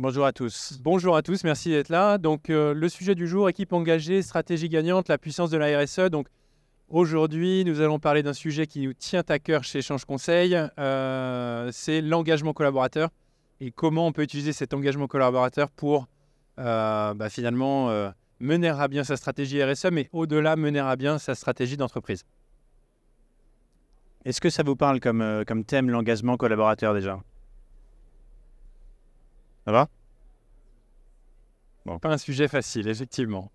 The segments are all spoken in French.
Bonjour à tous. Bonjour à tous, merci d'être là. Donc, le sujet du jour, équipe engagée, stratégie gagnante, la puissance de la RSE. Donc, aujourd'hui, nous allons parler d'un sujet qui nous tient à cœur chez Change Conseil, c'est l'engagement collaborateur et comment on peut utiliser cet engagement collaborateur pour finalement mener à bien sa stratégie RSE, mais au-delà, mener à bien sa stratégie d'entreprise. Est-ce que ça vous parle comme thème l'engagement collaborateur déjà? Ça va? Pas un sujet facile, effectivement.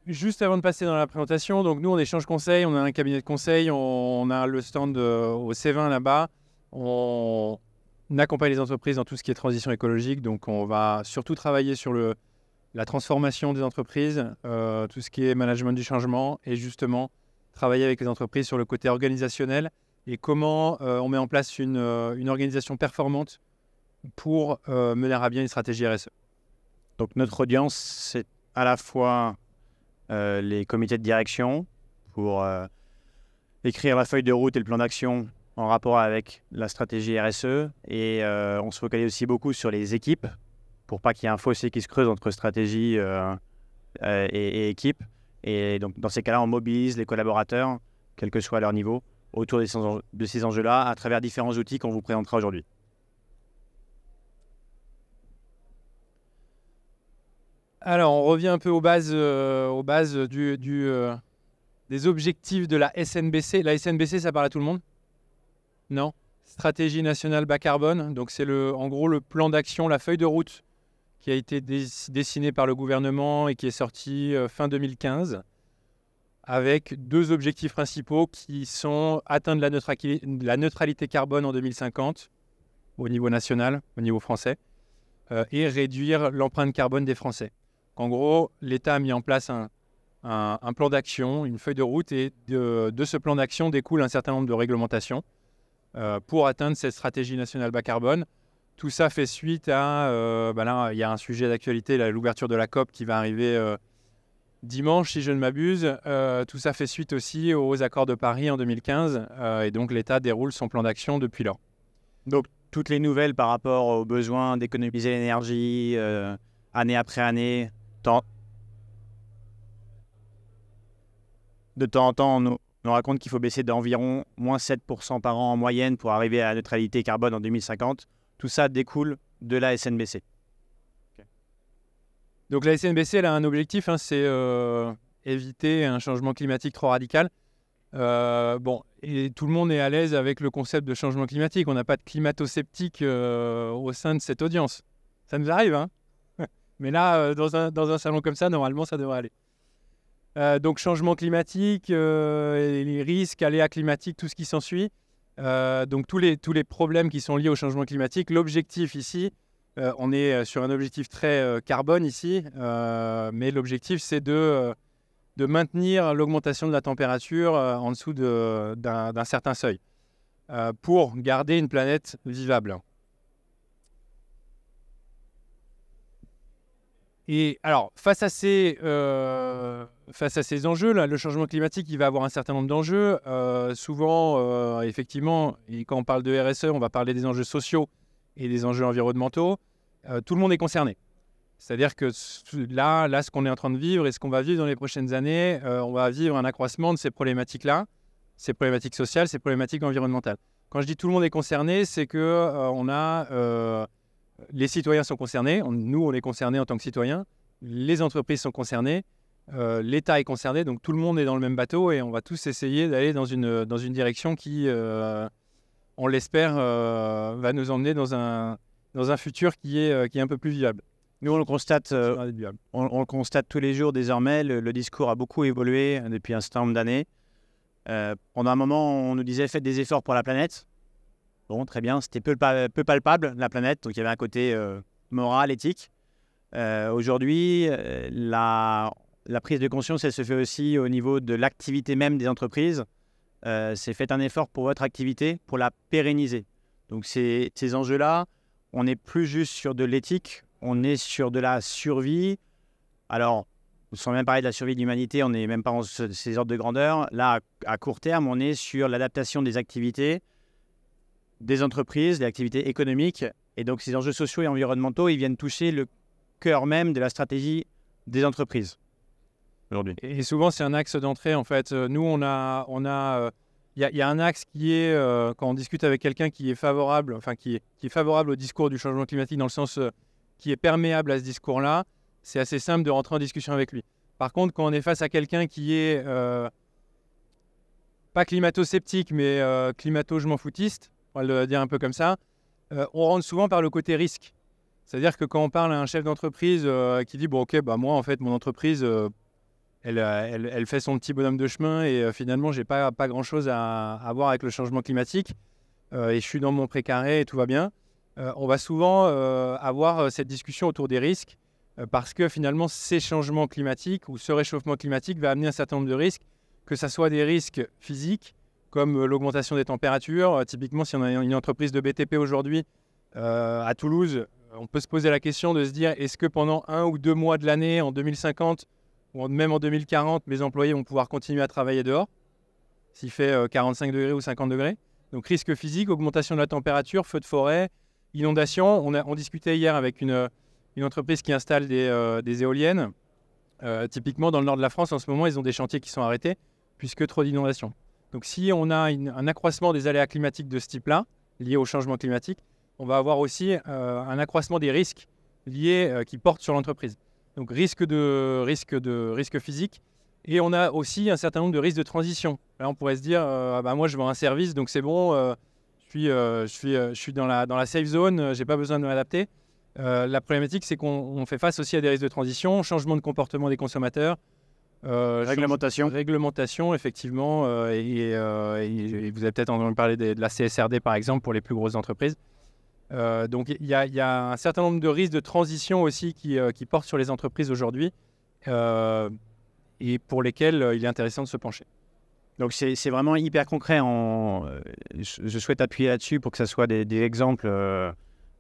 Juste avant de passer dans la présentation, donc nous on est Change Conseil, on a un cabinet de conseil, on a le stand au C20 là-bas, on accompagne les entreprises dans tout ce qui est transition écologique, donc on va surtout travailler sur la transformation des entreprises, tout ce qui est management du changement et justement travailler avec les entreprises sur le côté organisationnel et comment on met en place une organisation performante pour mener à bien une stratégie RSE. Donc notre audience, c'est à la fois les comités de direction pour écrire la feuille de route et le plan d'action en rapport avec la stratégie RSE et on se focalise aussi beaucoup sur les équipes pour pas qu'il y ait un fossé qui se creuse entre stratégie et équipe. Et donc dans ces cas-là, on mobilise les collaborateurs, quel que soit leur niveau, autour de ces enjeux-là à travers différents outils qu'on vous présentera aujourd'hui. Alors, on revient un peu aux bases, des objectifs de la SNBC. La SNBC, ça parle à tout le monde? Non? Stratégie nationale bas carbone. Donc, c'est en gros le plan d'action, la feuille de route qui a été dessinée par le gouvernement et qui est sortie fin 2015 avec deux objectifs principaux qui sont atteindre la neutralité carbone en 2050 au niveau national, au niveau français, et réduire l'empreinte carbone des Français. En gros, l'État a mis en place un plan d'action, une feuille de route, et de ce plan d'action découle un certain nombre de réglementations pour atteindre cette stratégie nationale bas carbone. Tout ça fait suite à, là, il y a un sujet d'actualité, l'ouverture de la COP qui va arriver dimanche, si je ne m'abuse. Tout ça fait suite aussi aux accords de Paris en 2015, et donc l'État déroule son plan d'action depuis lors. Donc toutes les nouvelles par rapport aux besoins d'économiser l'énergie année après année, de temps en temps, on nous raconte qu'il faut baisser d'environ moins 7% par an en moyenne pour arriver à la neutralité carbone en 2050. Tout ça découle de la SNBC. Okay. Donc la SNBC, elle a un objectif, c'est éviter un changement climatique trop radical. Et tout le monde est à l'aise avec le concept de changement climatique. On n'a pas de climato-sceptique au sein de cette audience. Ça nous arrive, hein. Mais là, dans un salon comme ça, normalement, ça devrait aller. Donc, changement climatique, les risques, aléas climatiques, tout ce qui s'ensuit. Donc, tous les problèmes qui sont liés au changement climatique. L'objectif ici, on est sur un objectif très carbone ici, mais l'objectif, c'est de maintenir l'augmentation de la température en dessous d'un certain seuil pour garder une planète vivable. Et alors, face à ces enjeux, là, le changement climatique, il va avoir un certain nombre d'enjeux. Souvent, effectivement, et quand on parle de RSE, on va parler des enjeux sociaux et des enjeux environnementaux. Tout le monde est concerné. C'est-à-dire que là, ce qu'on est en train de vivre et ce qu'on va vivre dans les prochaines années, on va vivre un accroissement de ces problématiques-là, ces problématiques sociales, ces problématiques environnementales. Quand je dis tout le monde est concerné, c'est que les citoyens sont concernés, nous on est concernés en tant que citoyens, les entreprises sont concernées, l'État est concerné, donc tout le monde est dans le même bateau et on va tous essayer d'aller dans une direction qui, on l'espère, va nous emmener dans un futur qui est un peu plus viable. Nous, on le constate, on le constate tous les jours désormais. Le discours a beaucoup évolué depuis un certain nombre d'années. Pendant un moment, on nous disait « faites des efforts pour la planète ». Bon, très bien, c'était peu palpable, la planète, donc il y avait un côté moral, éthique. Aujourd'hui, la prise de conscience, elle se fait aussi au niveau de l'activité même des entreprises. C'est faites un effort pour votre activité, pour la pérenniser. Donc ces enjeux-là, on n'est plus juste sur de l'éthique, on est sur de la survie. Alors, sans même parler de la survie de l'humanité, on n'est même pas en ces ordres de grandeur. Là, à court terme, on est sur l'adaptation des activités des entreprises, des activités économiques. Et donc, ces enjeux sociaux et environnementaux, ils viennent toucher le cœur même de la stratégie des entreprises aujourd'hui. Et souvent, c'est un axe d'entrée. En fait, nous, il y a un axe qui est, quand on discute avec quelqu'un qui est favorable, qui est favorable au discours du changement climatique, dans le sens qui est perméable à ce discours-là, c'est assez simple de rentrer en discussion avec lui. Par contre, quand on est face à quelqu'un qui est pas climato-sceptique, mais climato-je-m'en-foutiste, on va le dire un peu comme ça, on rentre souvent par le côté risque. C'est-à-dire que quand on parle à un chef d'entreprise qui dit « Bon, ok, bah moi, en fait, mon entreprise, elle fait son petit bonhomme de chemin et finalement, j'ai pas grand-chose à voir avec le changement climatique et je suis dans mon précaré et tout va bien. » On va souvent avoir cette discussion autour des risques parce que finalement, ces changements climatiques ou ce réchauffement climatique va amener un certain nombre de risques, que ce soit des risques physiques, comme l'augmentation des températures. Typiquement, si on a une entreprise de BTP aujourd'hui à Toulouse, on peut se poser la question de se dire, est-ce que pendant 1 ou 2 mois de l'année, en 2050 ou même en 2040, mes employés vont pouvoir continuer à travailler dehors, s'il fait 45 degrés ou 50 degrés. Donc risque physique, augmentation de la température, feux de forêt, inondation. On discutait hier avec une entreprise qui installe des éoliennes. Typiquement, dans le nord de la France, en ce moment, ils ont des chantiers qui sont arrêtés puisque trop d'inondations. Donc si on a un accroissement des aléas climatiques de ce type-là, liés au changement climatique, on va avoir aussi un accroissement des risques liés qui portent sur l'entreprise. Donc risque physique. Et on a aussi un certain nombre de risques de transition. Là, on pourrait se dire, moi, je vends un service, donc c'est bon, je suis dans la safe zone, je n'ai pas besoin de m'adapter. La problématique, c'est qu'on fait face aussi à des risques de transition, changement de comportement des consommateurs. Réglementation, effectivement. Et vous avez peut-être entendu parler de la CSRD, par exemple, pour les plus grosses entreprises. Donc, il y a un certain nombre de risques de transition aussi qui portent sur les entreprises aujourd'hui et pour lesquels il est intéressant de se pencher. Donc, c'est vraiment hyper concret. Je souhaite appuyer là-dessus pour que ça soit des exemples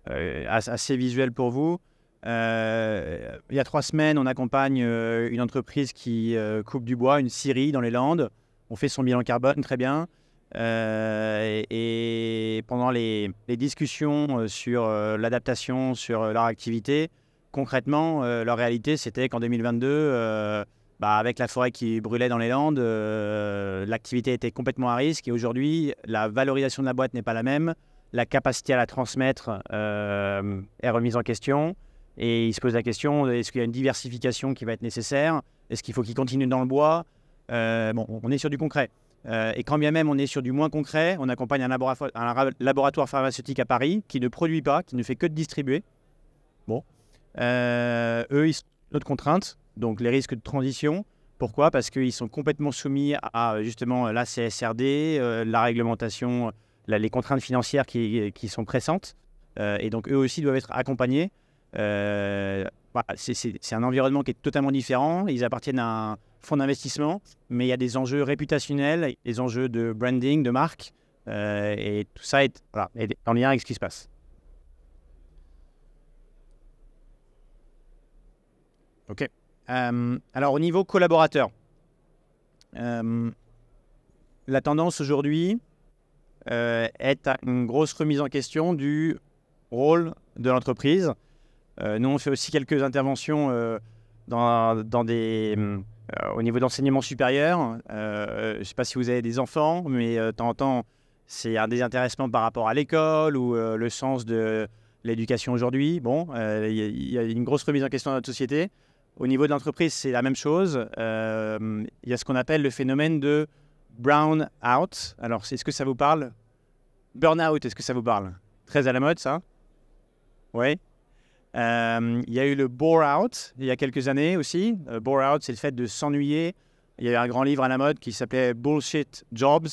assez visuels pour vous. Il y a 3 semaines, on accompagne une entreprise qui coupe du bois, une scierie dans les Landes. On fait son bilan carbone, très bien. Et pendant les discussions sur l'adaptation, sur leur activité, concrètement, leur réalité, c'était qu'en 2022, avec la forêt qui brûlait dans les Landes, l'activité était complètement à risque. Et aujourd'hui, la valorisation de la boîte n'est pas la même. La capacité à la transmettre est remise en question. Et ils se posent la question, est-ce qu'il y a une diversification qui va être nécessaire? Est-ce qu'il faut qu'ils continuent dans le bois? On est sur du concret. Et quand bien même on est sur du moins concret, on accompagne un laboratoire pharmaceutique à Paris qui ne produit pas, qui ne fait que de distribuer. Eux, ils sont notre contrainte, donc les risques de transition. Pourquoi? Parce qu'ils sont complètement soumis à justement la CSRD, la réglementation, les contraintes financières qui sont pressantes. Et donc eux aussi doivent être accompagnés. C'est un environnement qui est totalement différent. Ils appartiennent à un fonds d'investissement, mais il y a des enjeux réputationnels, des enjeux de branding, de marque, et tout ça est en lien avec ce qui se passe. Ok. Alors au niveau collaborateur, la tendance aujourd'hui est à une grosse remise en question du rôle de l'entreprise. Nous, on fait aussi quelques interventions au niveau d'enseignement supérieur. Je ne sais pas si vous avez des enfants, mais de temps en temps, c'est un désintéresssement par rapport à l'école ou le sens de l'éducation aujourd'hui. Il y a une grosse remise en question de notre société. Au niveau de l'entreprise, c'est la même chose. Il y a ce qu'on appelle le phénomène de brown out. Alors, est-ce que ça vous parle? Burnout, est-ce que ça vous parle? Très à la mode, ça? Oui. Il y a eu le bore out il y a quelques années aussi. Bore out, c'est le fait de s'ennuyer. Il y a eu un grand livre à la mode qui s'appelait Bullshit Jobs.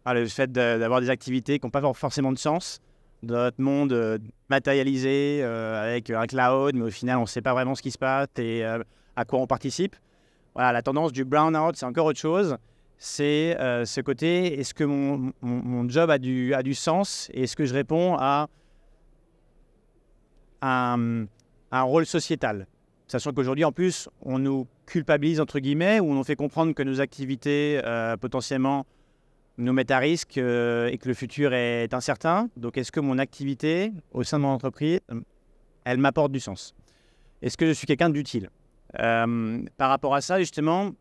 Le fait d'avoir des activités qui n'ont pas forcément de sens dans notre monde matérialisé avec un cloud, mais au final, on ne sait pas vraiment ce qui se passe et à quoi on participe. Voilà, la tendance du brown out, c'est encore autre chose. C'est ce côté, est-ce que mon job a du sens et est-ce que je réponds à un rôle sociétal, sachant qu'aujourd'hui, en plus, on nous culpabilise, entre guillemets, ou on nous fait comprendre que nos activités potentiellement nous mettent à risque et que le futur est incertain. Donc, est-ce que mon activité au sein de mon entreprise, elle m'apporte du sens? Est-ce que je suis quelqu'un d'utile? Par rapport à ça, justement,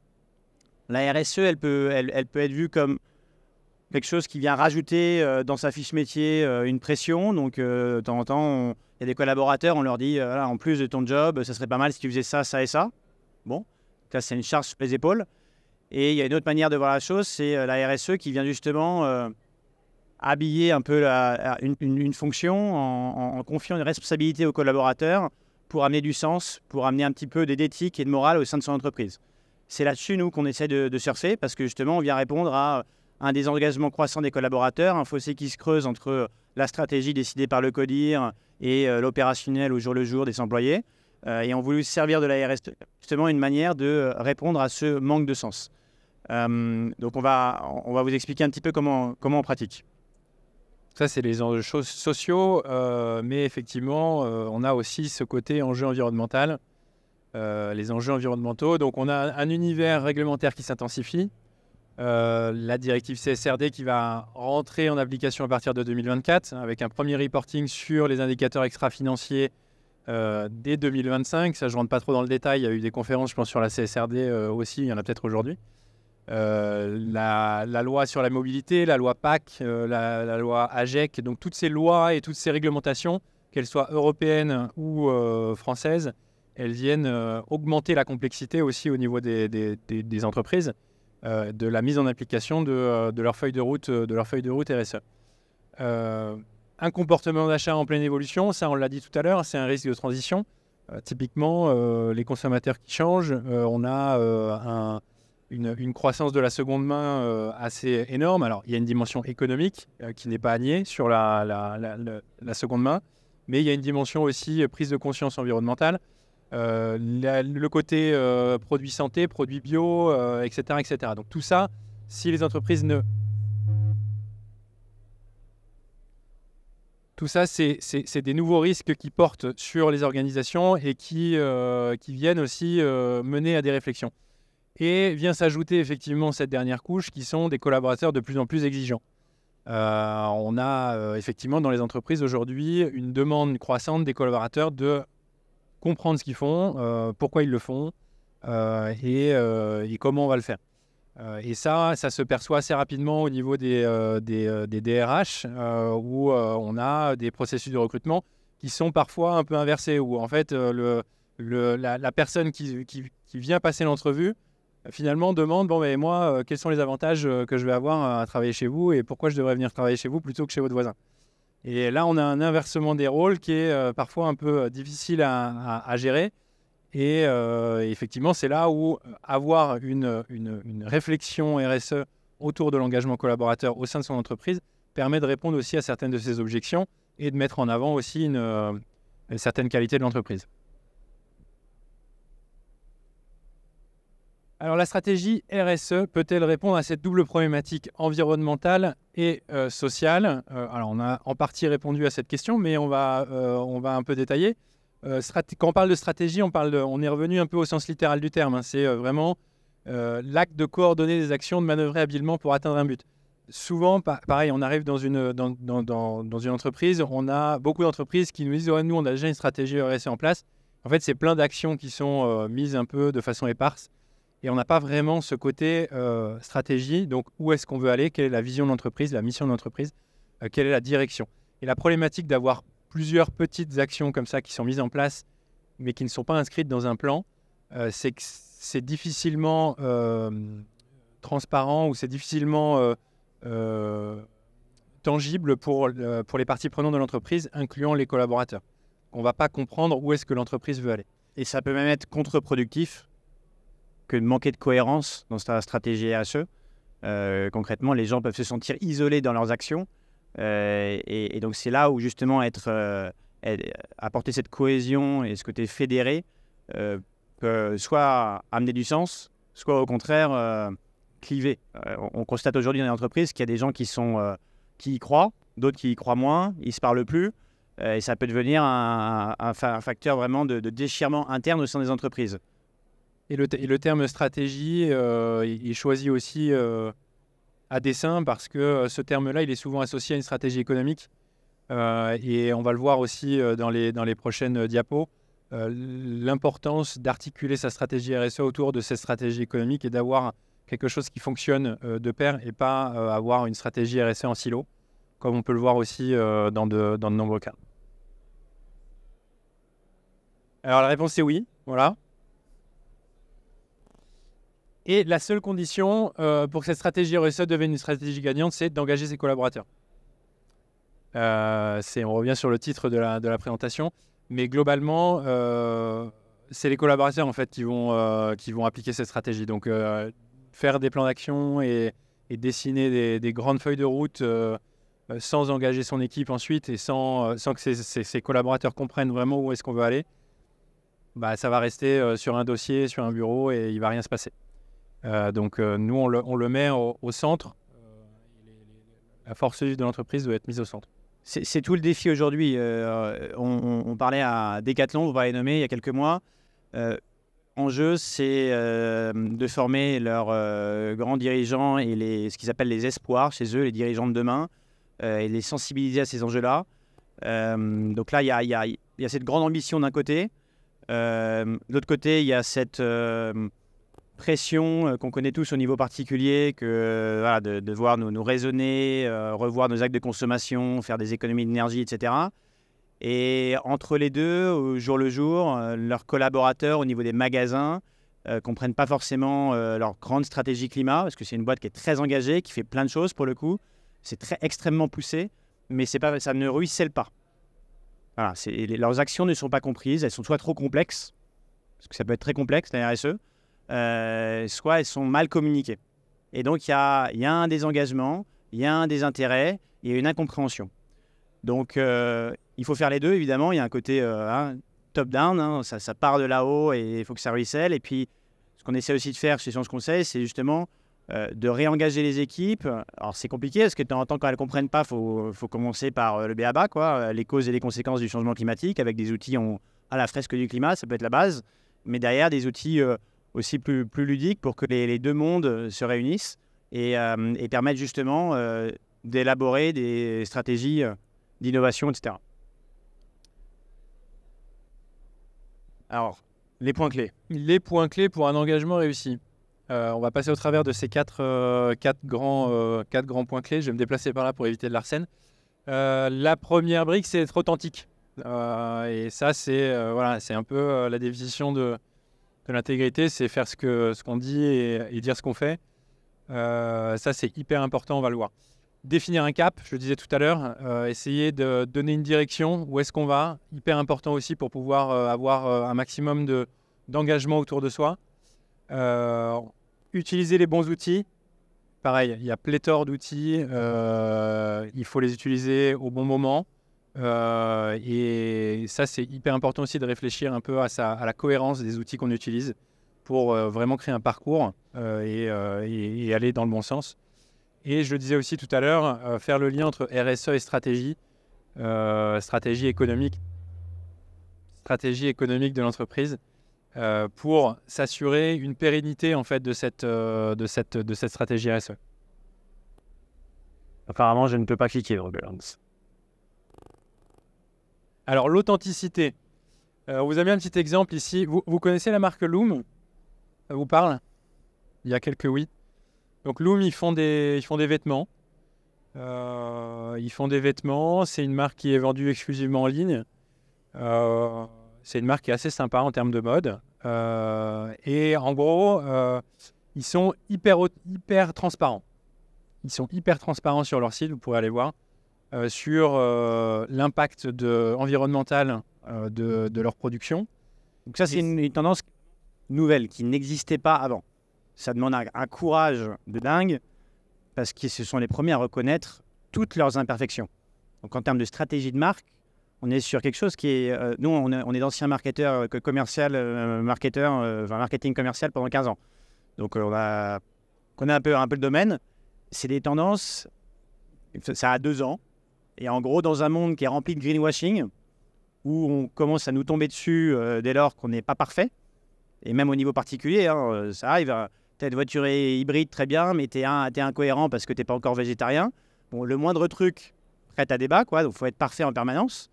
la RSE, elle peut être vue comme quelque chose qui vient rajouter dans sa fiche métier une pression. Donc, de temps en temps, il y a des collaborateurs, on leur dit, voilà, en plus de ton job, ça serait pas mal si tu faisais ça, ça et ça. Bon, ça, c'est une charge sur les épaules. Et il y a une autre manière de voir la chose, c'est la RSE qui vient justement habiller un peu une fonction en confiant une responsabilité aux collaborateurs pour amener du sens, pour amener un petit peu d'éthique et de morale au sein de son entreprise. C'est là-dessus, nous, qu'on essaie de surfer parce que justement, on vient répondre à un désengagement croissant des collaborateurs, un fossé qui se creuse entre la stratégie décidée par le CODIR et l'opérationnel au jour le jour des employés. Et on voulait se servir de la RSE, justement, une manière de répondre à ce manque de sens. Donc, on va vous expliquer un petit peu comment on pratique. Ça, c'est les enjeux sociaux, mais effectivement, on a aussi ce côté enjeu environnemental, les enjeux environnementaux. Donc, on a un univers réglementaire qui s'intensifie. La directive CSRD qui va rentrer en application à partir de 2024, avec un premier reporting sur les indicateurs extra-financiers dès 2025. Ça, je ne rentre pas trop dans le détail. Il y a eu des conférences, je pense, sur la CSRD aussi. Il y en a peut-être aujourd'hui. La loi sur la mobilité, la loi PAC, la loi AGEC, donc toutes ces lois et toutes ces réglementations, qu'elles soient européennes ou françaises, elles viennent augmenter la complexité aussi au niveau des entreprises, de la mise en application de leur feuille de route, RSE. Un comportement d'achat en pleine évolution, ça on l'a dit tout à l'heure, c'est un risque de transition. Typiquement, les consommateurs qui changent, on a une croissance de la seconde main assez énorme. Alors, il y a une dimension économique qui n'est pas à nier sur la seconde main, mais il y a une dimension aussi prise de conscience environnementale, le côté produits santé, produits bio, etc., etc. Donc tout ça, si les entreprises ne... Tout ça, c'est des nouveaux risques qui portent sur les organisations et qui viennent aussi mener à des réflexions. Et vient s'ajouter effectivement cette dernière couche qui sont des collaborateurs de plus en plus exigeants. On a effectivement dans les entreprises aujourd'hui une demande croissante des collaborateurs de comprendre ce qu'ils font, pourquoi ils le font et comment on va le faire. Et ça se perçoit assez rapidement au niveau des DRH où on a des processus de recrutement qui sont parfois un peu inversés, où en fait la personne qui vient passer l'entrevue finalement demande bon mais moi quels sont les avantages que je vais avoir à travailler chez vous et pourquoi je devrais venir travailler chez vous plutôt que chez votre voisin. Et là on a un inversement des rôles qui est parfois un peu difficile à gérer et effectivement c'est là où avoir une réflexion RSE autour de l'engagement collaborateur au sein de son entreprise permet de répondre aussi à certaines de ces objections et de mettre en avant aussi une certaine qualité de l'entreprise. Alors la stratégie RSE peut-elle répondre à cette double problématique environnementale et sociale? Alors on a en partie répondu à cette question, mais on va un peu détailler. Quand on parle de stratégie, on est revenu un peu au sens littéral du terme. Hein. C'est vraiment l'acte de coordonner des actions, de manœuvrer habilement pour atteindre un but. Souvent, pareil, on arrive dans une entreprise, on a beaucoup d'entreprises qui nous disent ouais, nous on a déjà une stratégie RSE en place. En fait, c'est plein d'actions qui sont mises un peu de façon éparse. Et on n'a pas vraiment ce côté stratégie. Donc, où est-ce qu'on veut aller? Quelle est la vision de l'entreprise, la mission de l'entreprise? Quelle est la direction? Et la problématique d'avoir plusieurs petites actions comme ça qui sont mises en place, mais qui ne sont pas inscrites dans un plan, c'est que c'est difficilement transparent ou c'est difficilement tangible pour les parties prenantes de l'entreprise, incluant les collaborateurs. On ne va pas comprendre où est-ce que l'entreprise veut aller. Et ça peut même être contre-productif que de manquer de cohérence dans sa stratégie RSE. Concrètement, les gens peuvent se sentir isolés dans leurs actions. Et donc, c'est là où, justement, apporter cette cohésion et ce côté fédéré peut soit amener du sens, soit au contraire cliver. On constate aujourd'hui dans les entreprises qu'il y a des gens qui y croient, d'autres qui y croient moins, ils ne se parlent plus. Et ça peut devenir un facteur vraiment de déchirement interne au sein des entreprises. Et le terme stratégie, il choisit aussi à dessein parce que ce terme-là, il est souvent associé à une stratégie économique. Et on va le voir aussi dans les prochaines diapos. L'importance d'articuler sa stratégie RSE autour de cette stratégie économique et d'avoir quelque chose qui fonctionne de pair et pas avoir une stratégie RSE en silo, comme on peut le voir aussi dans de nombreux cas. Alors la réponse est oui, voilà. Et la seule condition pour que cette stratégie RSE devienne une stratégie gagnante, c'est d'engager ses collaborateurs. On revient sur le titre de la présentation, mais globalement, c'est les collaborateurs en fait qui vont appliquer cette stratégie. Donc, faire des plans d'action et dessiner des grandes feuilles de route sans engager son équipe ensuite et sans que ses collaborateurs comprennent vraiment où est-ce qu'on veut aller, bah, ça va rester sur un dossier, sur un bureau et il ne va rien se passer. Donc, nous, on le met au centre. La force vive de l'entreprise doit être mise au centre. C'est tout le défi aujourd'hui. On parlait à Decathlon, vous l'avez nommé il y a quelques mois. Enjeu, c'est de former leurs grands dirigeants et ce qu'ils appellent les espoirs chez eux, les dirigeants de demain, et les sensibiliser à ces enjeux-là. Donc là, il y a cette grande ambition d'un côté. De l'autre côté, il y a cette pression qu'on connaît tous au niveau particulier, voilà, de devoir nous raisonner, revoir nos actes de consommation, faire des économies d'énergie, etc. Et entre les deux, au jour le jour, leurs collaborateurs au niveau des magasins comprennent pas forcément leur grande stratégie climat, parce que c'est une boîte qui est très engagée, qui fait plein de choses pour le coup. C'est extrêmement poussé, mais ça ne ruisselle pas. Voilà, leurs actions ne sont pas comprises, elles sont soit trop complexes, parce que ça peut être très complexe la RSE, soit elles sont mal communiquées. Et donc, il y a un désengagement, il y a un désintérêt, il y a une incompréhension. Donc, il faut faire les deux, évidemment. Il y a un côté top-down, ça part de là-haut et il faut que ça ruisselle. Et puis, ce qu'on essaie aussi de faire chez Change Conseil, c'est justement de réengager les équipes. Alors, c'est compliqué parce que de temps en temps, quand elles ne comprennent pas, il faut commencer par le b.a.-ba, quoi, les causes et les conséquences du changement climatique, avec des outils à la fresque du climat, ça peut être la base. Mais derrière, des outils aussi plus ludiques pour que les deux mondes se réunissent et permettent justement d'élaborer des stratégies d'innovation, etc. Alors, les points clés. Les points clés pour un engagement réussi. On va passer au travers de ces quatre grands points clés. Je vais me déplacer par là pour éviter de l'arsène. La première brique, c'est être authentique. Et ça, c'est un peu la définition de l'intégrité, c'est faire ce qu'on dit et dire ce qu'on fait. Ça, c'est hyper important, on va le voir. Définir un cap, je le disais tout à l'heure, essayer de donner une direction, où est-ce qu'on va, hyper important aussi pour pouvoir avoir un maximum d'engagement autour de soi. Utiliser les bons outils, pareil, il y a pléthore d'outils, il faut les utiliser au bon moment. Et ça, c'est hyper important aussi de réfléchir un peu à la cohérence des outils qu'on utilise pour vraiment créer un parcours et aller dans le bon sens. Et je le disais aussi tout à l'heure, faire le lien entre RSE et stratégie économique de l'entreprise pour s'assurer une pérennité en fait de cette stratégie RSE. Apparemment, je ne peux pas cliquer. Alors, l'authenticité. On vous a mis un petit exemple ici. Vous connaissez la marque Loom ? Ça vous parle ? Il y a quelques oui. Donc, Loom, ils font des vêtements. C'est une marque qui est vendue exclusivement en ligne. C'est une marque qui est assez sympa en termes de mode. Et en gros, ils sont hyper transparents. Ils sont hyper transparents sur leur site, vous pourrez aller voir. Sur l'impact environnemental de leur production. Donc ça, c'est une tendance nouvelle qui n'existait pas avant. Ça demande un courage de dingue parce que ce sont les premiers à reconnaître toutes leurs imperfections. Donc en termes de stratégie de marque, on est sur quelque chose qui est... nous, on est d'anciens marketeurs marketing commercial pendant 15 ans. Donc on connaît un peu le domaine. C'est des tendances, ça a 2 ans. Et en gros, dans un monde qui est rempli de greenwashing, où on commence à nous tomber dessus dès lors qu'on n'est pas parfait, et même au niveau particulier, ça arrive, Cette voiture est hybride, très bien, mais tu es incohérent parce que tu n'es pas encore végétarien. Bon, le moindre truc prête à débat, quoi, donc il faut être parfait en permanence.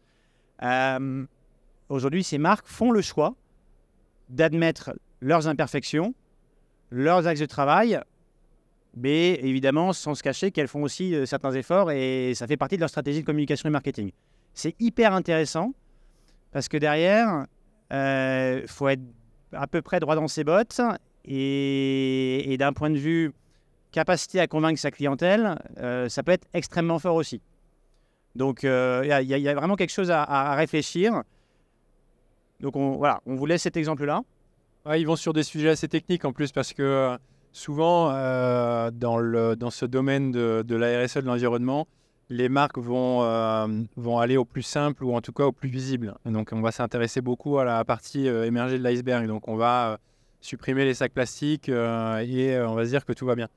Aujourd'hui, ces marques font le choix d'admettre leurs imperfections, leurs axes de travail, mais évidemment sans se cacher qu'elles font aussi certains efforts et ça fait partie de leur stratégie de communication et marketing. C'est hyper intéressant parce que derrière, faut être à peu près droit dans ses bottes et d'un point de vue capacité à convaincre sa clientèle, ça peut être extrêmement fort aussi. Donc, il y a vraiment quelque chose à réfléchir. Donc, on vous laisse cet exemple-là. Ouais, ils vont sur des sujets assez techniques en plus parce que souvent, dans ce domaine de la RSE, de l'environnement, les marques vont aller au plus simple ou en tout cas au plus visible. Et donc, on va s'intéresser beaucoup à la partie émergée de l'iceberg. Donc, on va supprimer les sacs plastiques et on va se dire que tout va bien.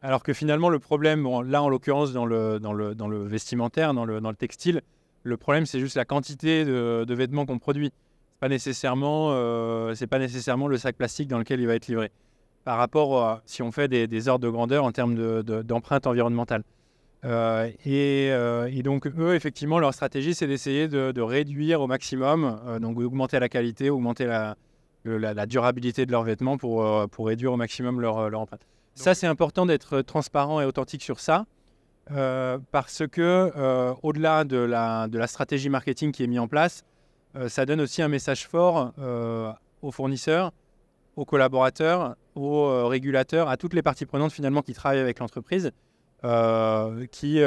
Alors que finalement, le problème, bon, là en l'occurrence dans le vestimentaire, dans le textile, le problème c'est juste la quantité de vêtements qu'on produit. C'est pas nécessairement le sac plastique dans lequel il va être livré. Par rapport si on fait des ordres de grandeur en termes d'empreinte environnementale. Et donc eux, effectivement, leur stratégie c'est d'essayer de réduire au maximum, donc augmenter la qualité, augmenter la durabilité de leurs vêtements pour réduire au maximum leur empreinte. Ça, c'est important d'être transparent et authentique sur ça, parce que au-delà de la stratégie marketing qui est mise en place, ça donne aussi un message fort aux fournisseurs, aux collaborateurs, aux régulateurs, à toutes les parties prenantes finalement qui travaillent avec l'entreprise, qui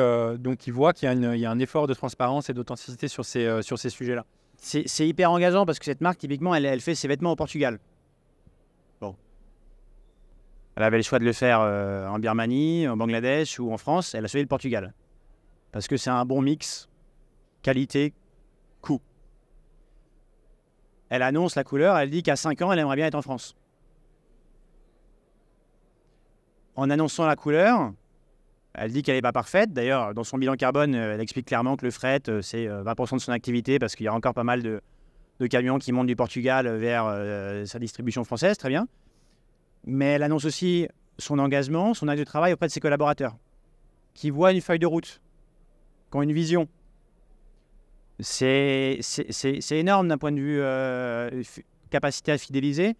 voient qu'il y a un effort de transparence et d'authenticité sur ces sujets-là. C'est hyper engageant parce que cette marque, typiquement, elle fait ses vêtements au Portugal. Elle avait le choix de le faire en Birmanie, en Bangladesh ou en France. Elle a choisi le Portugal. Parce que c'est un bon mix qualité-coût. Elle annonce la couleur, elle dit qu'à 5 ans, elle aimerait bien être en France. En annonçant la couleur, elle dit qu'elle n'est pas parfaite. D'ailleurs, dans son bilan carbone, elle explique clairement que le fret, c'est 20% de son activité parce qu'il y a encore pas mal de camions qui montent du Portugal vers sa distribution française. Très bien. Mais elle annonce aussi son engagement, son acte de travail auprès de ses collaborateurs, qui voient une feuille de route, qui ont une vision. C'est énorme d'un point de vue capacité à fidéliser,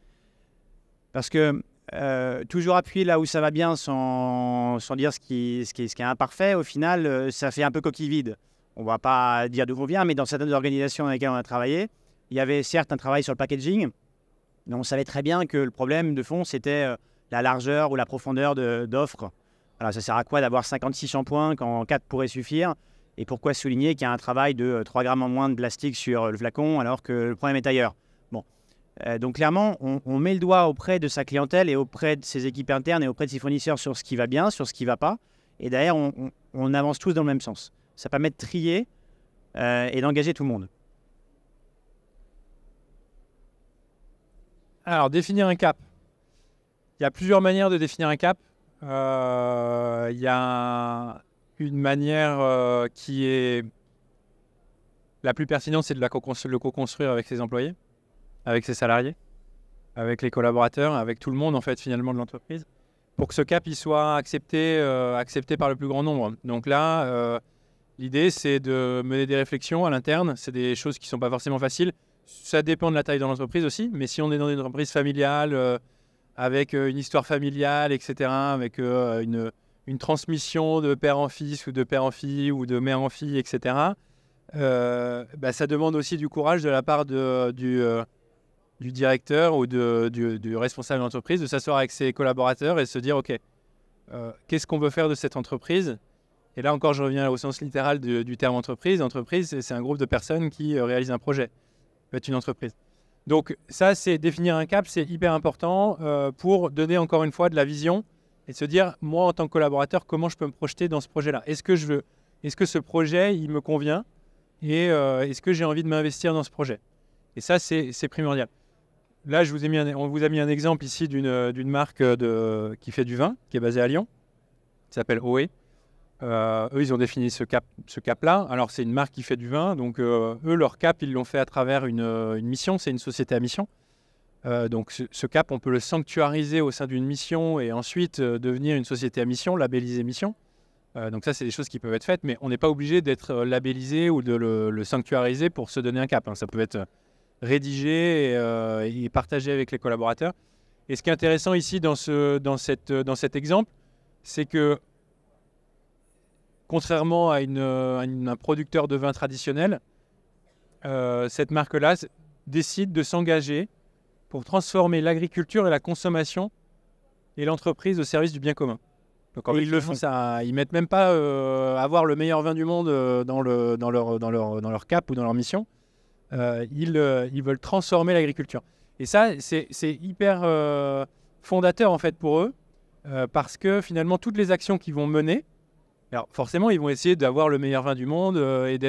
parce que toujours appuyer là où ça va bien sans dire ce qui est imparfait, au final, ça fait un peu coquille vide. On ne va pas dire d'où on vient, mais dans certaines organisations dans lesquelles on a travaillé, il y avait certes un travail sur le packaging, mais on savait très bien que le problème de fond, c'était la largeur ou la profondeur d'offres. Alors, ça sert à quoi d'avoir 56 shampoings quand 4 pourraient suffire? Et pourquoi souligner qu'il y a un travail de 3 grammes en moins de plastique sur le flacon alors que le problème est ailleurs? Bon. Donc, clairement, on met le doigt auprès de sa clientèle et auprès de ses équipes internes et auprès de ses fournisseurs sur ce qui va bien, sur ce qui ne va pas. Et derrière, on avance tous dans le même sens. Ça permet de trier et d'engager tout le monde. Alors, définir un cap. Il y a plusieurs manières de définir un cap. Il y a une manière qui est la plus pertinente, c'est de le co-construire avec ses employés, avec ses salariés, avec les collaborateurs, avec tout le monde en fait finalement de l'entreprise, pour que ce cap il soit accepté par le plus grand nombre. Donc là, l'idée c'est de mener des réflexions à l'interne. C'est des choses qui ne sont pas forcément faciles. Ça dépend de la taille de l'entreprise aussi, mais si on est dans une entreprise familiale, avec une histoire familiale, etc., avec une transmission de père en fils ou de père en fille ou de mère en fille, etc., ça demande aussi du courage de la part du directeur ou du responsable de l'entreprise de s'asseoir avec ses collaborateurs et de se dire, OK, qu'est-ce qu'on veut faire de cette entreprise? Et là encore, je reviens au sens littéral du terme entreprise. Entreprise, c'est un groupe de personnes qui réalisent un projet. Peut être une entreprise. Donc ça, c'est définir un cap, c'est hyper important pour donner encore une fois de la vision et se dire, moi en tant que collaborateur, comment je peux me projeter dans ce projet-là? Est-ce que ce projet, il me convient et est-ce que j'ai envie de m'investir dans ce projet? Et ça, c'est primordial. Là, on vous a mis un exemple ici d'une marque qui fait du vin, qui est basée à Lyon, qui s'appelle OE. Eux, ils ont défini ce cap-là. Alors, c'est une marque qui fait du vin. Donc, eux, leur cap, ils l'ont fait à travers une mission. C'est une société à mission. Donc ce cap, on peut le sanctuariser au sein d'une mission et ensuite devenir une société à mission, labellisée mission. Donc ça, c'est des choses qui peuvent être faites, mais on n'est pas obligé d'être labellisé ou de le sanctuariser pour se donner un cap. Ça peut être rédigé et partagé avec les collaborateurs. Et ce qui est intéressant ici dans cet exemple, c'est que contrairement à un producteur de vin traditionnel, cette marque-là décide de s'engager pour transformer l'agriculture et la consommation et l'entreprise au service du bien commun. Donc en fait, ils le font. Ils mettent même pas avoir le meilleur vin du monde dans leur cap ou dans leur mission. Ils veulent transformer l'agriculture. Et ça, c'est hyper fondateur en fait pour eux, parce que finalement toutes les actions qu'ils vont mener, alors forcément ils vont essayer d'avoir le meilleur vin du monde et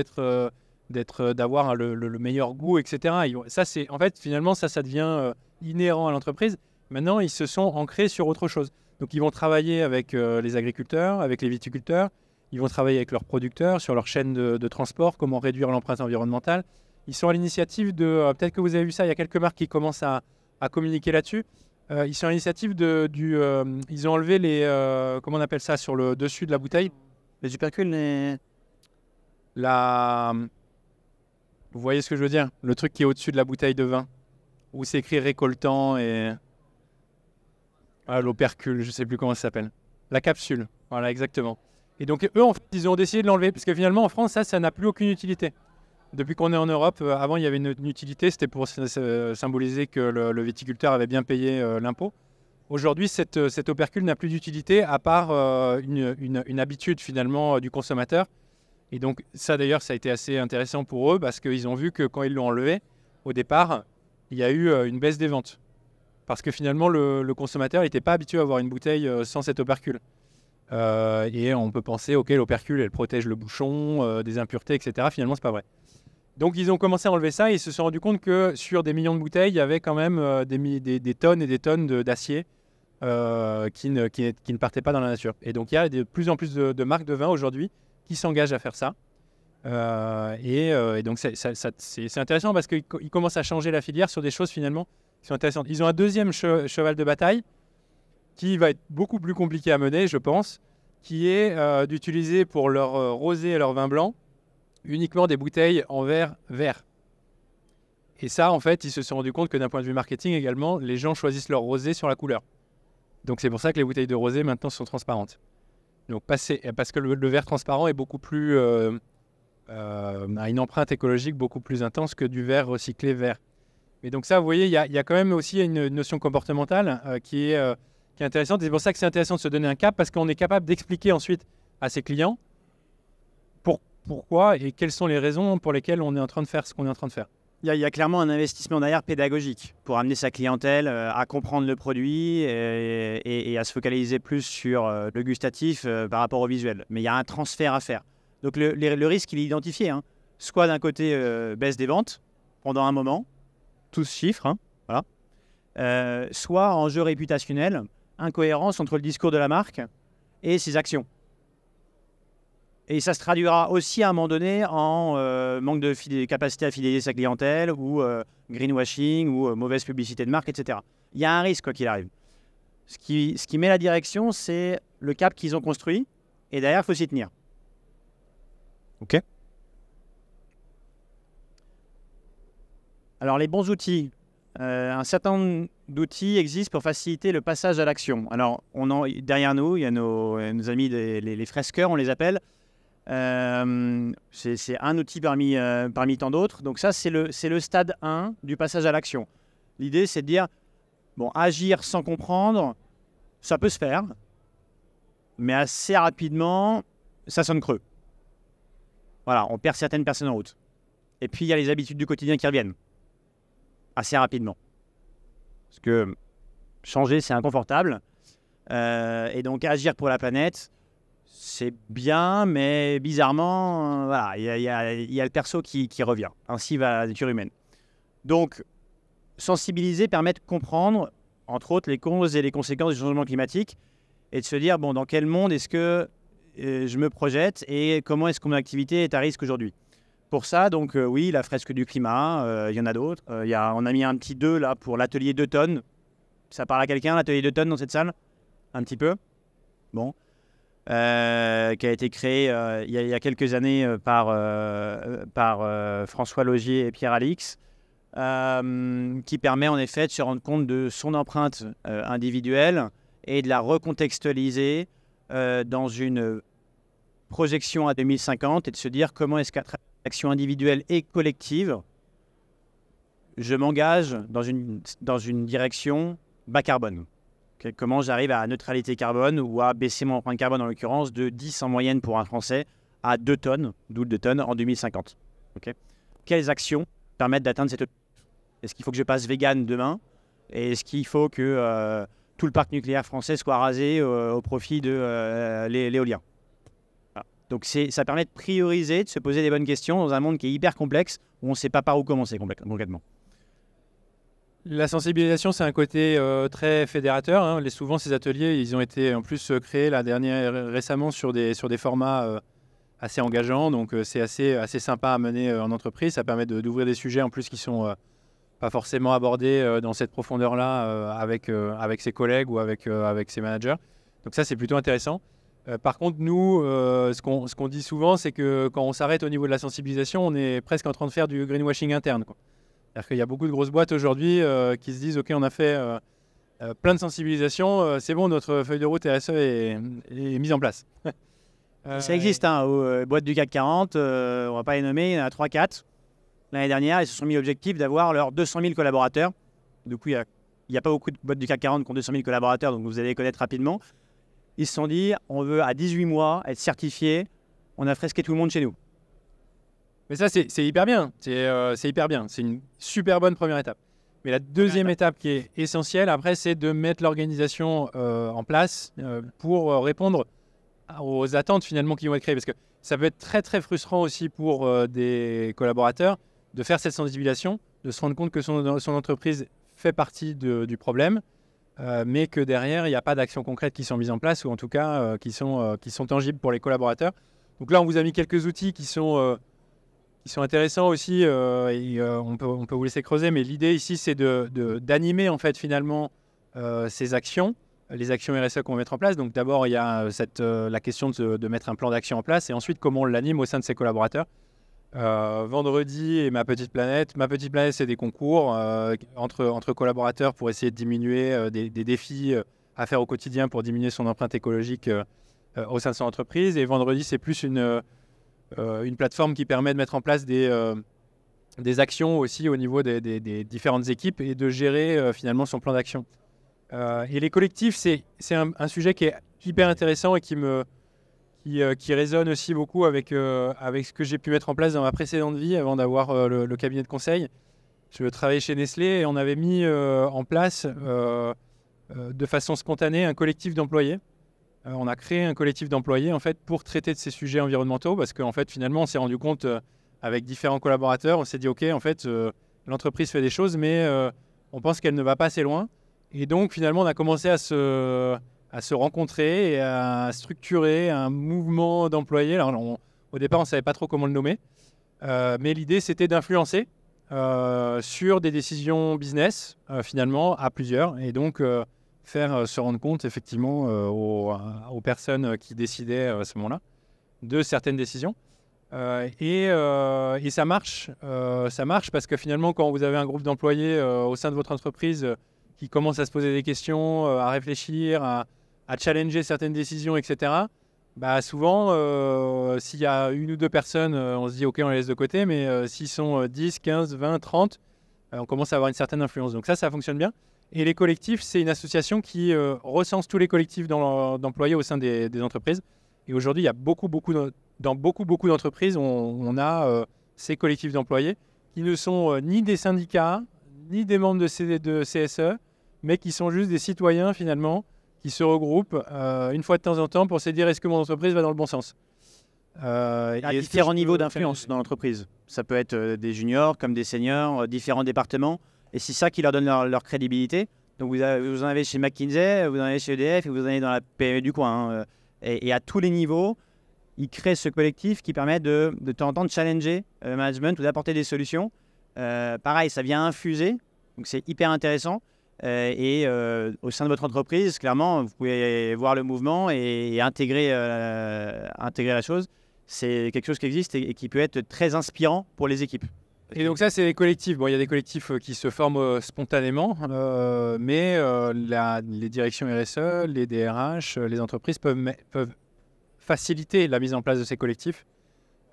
d'avoir le meilleur goût, etc. Ça c'est en fait finalement ça devient inhérent à l'entreprise. Maintenant ils se sont ancrés sur autre chose. Donc ils vont travailler avec les agriculteurs, avec les viticulteurs, ils vont travailler avec leurs producteurs sur leur chaîne de transport, comment réduire l'empreinte environnementale. Ils sont à l'initiative de, peut-être que vous avez vu ça, il y a quelques marques qui commencent à communiquer là-dessus. Ils sont à l'initiative ils ont enlevé les, comment on appelle ça, sur le dessus de la bouteille. Les tubercules, vous voyez ce que je veux dire? Le truc qui est au-dessus de la bouteille de vin, où c'est écrit récoltant et... l'opercule, je ne sais plus comment ça s'appelle. La capsule, voilà, exactement. Et donc, eux, en fait, ils ont décidé de l'enlever, parce que finalement, en France, ça n'a plus aucune utilité. Depuis qu'on est en Europe, avant, il y avait une utilité, c'était pour symboliser que le viticulteur avait bien payé l'impôt. Aujourd'hui, cet opercule n'a plus d'utilité, à part une habitude, finalement, du consommateur. Et donc, ça, d'ailleurs, ça a été assez intéressant pour eux, parce qu'ils ont vu que quand ils l'ont enlevé, au départ, il y a eu une baisse des ventes. Parce que finalement, le consommateur n'était pas habitué à avoir une bouteille sans cet opercule. Et on peut penser, ok, l'opercule, elle protège le bouchon, des impuretés, etc. Finalement, c'est pas vrai. Donc, ils ont commencé à enlever ça et ils se sont rendus compte que sur des millions de bouteilles, il y avait quand même des tonnes et des tonnes d'acier qui ne partaient pas dans la nature. Et donc, il y a de plus en plus de marques de vin aujourd'hui qui s'engagent à faire ça. Et donc, c'est intéressant parce qu'ils commencent à changer la filière sur des choses finalement qui sont intéressantes. Ils ont un deuxième cheval de bataille qui va être beaucoup plus compliqué à mener, je pense, qui est d'utiliser pour leur rosé et leur vin blanc uniquement des bouteilles en verre vert. Et ça, en fait, ils se sont rendus compte que d'un point de vue marketing également, les gens choisissent leur rosé sur la couleur. Donc c'est pour ça que les bouteilles de rosé maintenant sont transparentes. Donc parce que le verre transparent est beaucoup plus a une empreinte écologique beaucoup plus intense que du verre recyclé vert. Mais donc ça, vous voyez, il y a quand même aussi une notion comportementale qui est intéressante. Et c'est pour ça que c'est intéressant de se donner un cap, parce qu'on est capable d'expliquer ensuite à ses clients pourquoi et quelles sont les raisons pour lesquelles on est en train de faire ce qu'on est en train de faire. Il y a clairement un investissement derrière pédagogique pour amener sa clientèle à comprendre le produit et à se focaliser plus sur le gustatif par rapport au visuel. Mais il y a un transfert à faire. Donc le risque, il est identifié. Soit d'un côté, baisse des ventes pendant un moment, tous chiffres, voilà. Soit enjeu réputationnel, incohérence entre le discours de la marque et ses actions. Et ça se traduira aussi à un moment donné en manque de capacité à fidéliser sa clientèle ou greenwashing ou mauvaise publicité de marque, etc. Il y a un risque quoi qu'il arrive. Ce qui met la direction, c'est le cap qu'ils ont construit et derrière, il faut s'y tenir. OK. Alors, les bons outils. Un certain nombre d'outils existent pour faciliter le passage à l'action. Alors, derrière nous, il y a nos amis, les fresqueurs, on les appelle. C'est un outil parmi tant d'autres. Donc ça, c'est le stade 1 du passage à l'action. L'idée, c'est de dire, bon, agir sans comprendre, ça peut se faire, mais assez rapidement, ça sonne creux. Voilà, on perd certaines personnes en route. Et puis, il y a les habitudes du quotidien qui reviennent assez rapidement. Parce que changer, c'est inconfortable. Et donc, agir pour la planète, c'est bien, mais bizarrement, voilà, il y a le perso qui revient. Ainsi va la nature humaine. Donc, sensibiliser permet de comprendre, entre autres, les causes et les conséquences du changement climatique et de se dire, bon, dans quel monde est-ce que je me projette et comment est-ce que mon activité est à risque aujourd'hui. pour ça, donc oui, la fresque du climat, il y en a d'autres. On a mis un petit 2 là pour l'atelier 2 tonnes. Ça parle à quelqu'un, l'atelier 2 tonnes dans cette salle? Un petit peu. Bon. Qui a été créé il y a quelques années par François Logier et Pierre Alix, qui permet en effet de se rendre compte de son empreinte individuelle et de la recontextualiser dans une projection à 2050 et de se dire comment est-ce qu'à travers l'action individuelle et collective, je m'engage dans une direction bas carbone. Okay, comment j'arrive à la neutralité carbone ou à baisser mon empreinte carbone en l'occurrence de 10 en moyenne pour un Français à 2 tonnes, d'où 2 tonnes en 2050. Okay. Quelles actions permettent d'atteindre cette objectif? Est-ce qu'il faut que je passe vegan demain? Et est-ce qu'il faut que tout le parc nucléaire français soit rasé au profit de l'éolien? Voilà. Donc ça permet de prioriser, de se poser des bonnes questions dans un monde qui est hyper complexe où on ne sait pas par où commencer concrètement. La sensibilisation, c'est un côté très fédérateur. Hein. Souvent, ces ateliers, ils ont été en plus créés récemment sur des formats assez engageants. Donc, c'est assez sympa à mener en entreprise. Ça permet d'ouvrir des sujets en plus qui sont pas forcément abordés dans cette profondeur-là avec ses collègues ou avec ses managers. Donc ça, c'est plutôt intéressant. Par contre, nous, ce qu'on dit souvent, c'est que quand on s'arrête au niveau de la sensibilisation, on est presque en train de faire du greenwashing interne, quoi. C'est-à-dire qu'il y a beaucoup de grosses boîtes aujourd'hui qui se disent « Ok, on a fait plein de sensibilisation, c'est bon, notre feuille de route RSE est mise en place. » Ça existe, hein, aux boîtes du CAC 40, on ne va pas les nommer, il y en a 3-4. L'année dernière, ils se sont mis l'objectif d'avoir leurs 200 000 collaborateurs. Du coup, il n'y a pas beaucoup de boîtes du CAC 40 qui ont 200 000 collaborateurs, donc vous allez les connaître rapidement. Ils se sont dit « On veut à 18 mois être certifié, on a fresqué tout le monde chez nous. » Mais ça, c'est hyper bien. C'est hyper bien. C'est une super bonne première étape. Mais la deuxième étape qui est essentielle, après, c'est de mettre l'organisation en place pour répondre aux attentes finalement qui vont être créées. Parce que ça peut être très, très frustrant aussi pour des collaborateurs de faire cette sensibilisation, de se rendre compte que son entreprise fait partie du problème, mais que derrière, il n'y a pas d'actions concrètes qui sont mises en place ou en tout cas qui sont tangibles pour les collaborateurs. Donc là, on vous a mis quelques outils qui sont intéressants aussi et on peut vous laisser creuser, mais l'idée ici c'est d'animer en fait finalement ces actions, les actions RSE qu'on va mettre en place. Donc d'abord il y a la question de mettre un plan d'action en place et ensuite comment on l'anime au sein de ses collaborateurs. Vendredi et Ma Petite Planète. Ma Petite Planète, c'est des concours entre collaborateurs pour essayer de diminuer des défis à faire au quotidien pour diminuer son empreinte écologique au sein de son entreprise. Et vendredi, c'est plus une plateforme qui permet de mettre en place des actions aussi au niveau des différentes équipes et de gérer finalement son plan d'action. Et les collectifs, c'est un sujet qui est hyper intéressant et qui résonne aussi beaucoup avec ce que j'ai pu mettre en place dans ma précédente vie avant d'avoir le cabinet de conseil. Je travaillais chez Nestlé et on avait mis en place de façon spontanée un collectif d'employés. On a créé un collectif d'employés en fait, pour traiter de ces sujets environnementaux parce qu'en fait, finalement, on s'est rendu compte avec différents collaborateurs, on s'est dit « Ok, en fait, l'entreprise fait des choses, mais on pense qu'elle ne va pas assez loin. » Et donc, finalement, on a commencé à se rencontrer et à structurer un mouvement d'employés. Alors, au départ, on ne savait pas trop comment le nommer, mais l'idée, c'était d'influencer sur des décisions business, finalement, à plusieurs. Et donc, faire se rendre compte effectivement aux personnes qui décidaient à ce moment-là de certaines décisions. Et ça marche parce que finalement, quand vous avez un groupe d'employés au sein de votre entreprise qui commence à se poser des questions, à réfléchir, à challenger certaines décisions, etc., bah souvent, s'il y a une ou deux personnes, on se dit « Ok, on les laisse de côté », mais s'ils sont 10, 15, 20, 30, on commence à avoir une certaine influence. Donc ça fonctionne bien. Et les collectifs, c'est une association qui recense tous les collectifs d'employés au sein des entreprises. Et aujourd'hui, il y a dans beaucoup d'entreprises, on a ces collectifs d'employés qui ne sont ni des syndicats, ni des membres de CSE, mais qui sont juste des citoyens finalement, qui se regroupent une fois de temps en temps pour se dire est-ce que mon entreprise va dans le bon sens. Il y a différents niveaux d'influence dans l'entreprise. Ça peut être des juniors comme des seniors, différents départements. Et c'est ça qui leur donne leur crédibilité. Donc vous en avez chez McKinsey, vous en avez chez EDF et vous en avez dans la PME du coin. Et à tous les niveaux, ils créent ce collectif qui permet de temps en temps de challenger le management ou d'apporter des solutions. Pareil, ça vient infuser, donc c'est hyper intéressant. Au sein de votre entreprise, clairement, vous pouvez voir le mouvement et intégrer la chose. C'est quelque chose qui existe et qui peut être très inspirant pour les équipes. Et donc ça, c'est les collectifs. Bon, il y a des collectifs qui se forment spontanément, mais les directions RSE, les DRH, les entreprises peuvent faciliter la mise en place de ces collectifs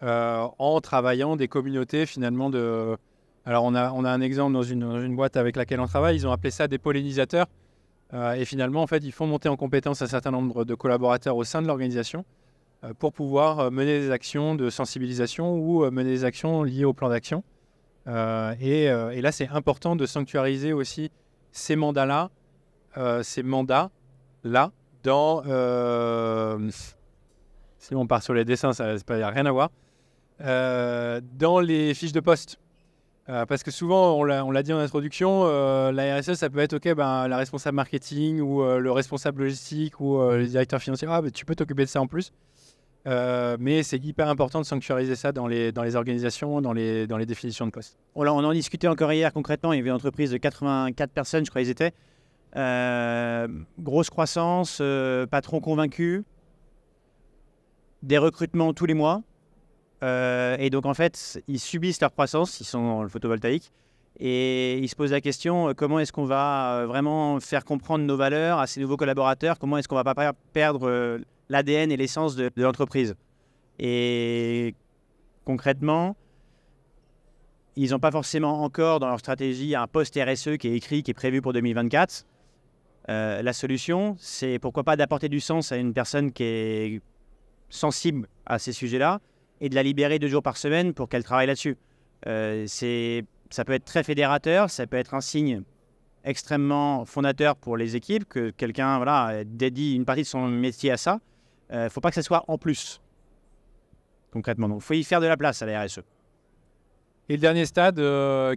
en travaillant des communautés finalement de... Alors on a un exemple dans une boîte avec laquelle on travaille, ils ont appelé ça des pollinisateurs. Et finalement, en fait, ils font monter en compétence un certain nombre de collaborateurs au sein de l'organisation pour pouvoir mener des actions de sensibilisation ou mener des actions liées au plan d'action. Et là, c'est important de sanctuariser aussi ces mandats-là dans... si on part sur les dessins, ça n'a rien à voir. Dans les fiches de poste. Parce que souvent, on l'a dit en introduction, la RSE, ça peut être la responsable marketing ou le responsable logistique ou le directeur financier. Tu peux t'occuper de ça en plus. Mais c'est hyper important de sanctuariser ça dans les organisations, dans les définitions de poste. On en discutait encore hier concrètement. Il y avait une entreprise de 84 personnes, je crois qu'ils étaient. Grosse croissance, patron convaincu, des recrutements tous les mois. Et donc en fait, ils subissent leur croissance, ils sont dans le photovoltaïque. Et ils se posent la question, comment est-ce qu'on va vraiment faire comprendre nos valeurs à ces nouveaux collaborateurs? Comment est-ce qu'on ne va pas perdre l'ADN et l'essence de l'entreprise? Et concrètement, ils n'ont pas forcément encore dans leur stratégie un poste RSE qui est écrit, qui est prévu pour 2024. La solution, c'est pourquoi pas d'apporter du sens à une personne qui est sensible à ces sujets-là et de la libérer 2 jours par semaine pour qu'elle travaille là-dessus. Ça peut être très fédérateur, ça peut être un signe extrêmement fondateur pour les équipes, que quelqu'un dédie une partie de son métier à ça. Il ne faut pas que ça soit en plus, concrètement. Donc, il faut y faire de la place à la RSE. Et le dernier stade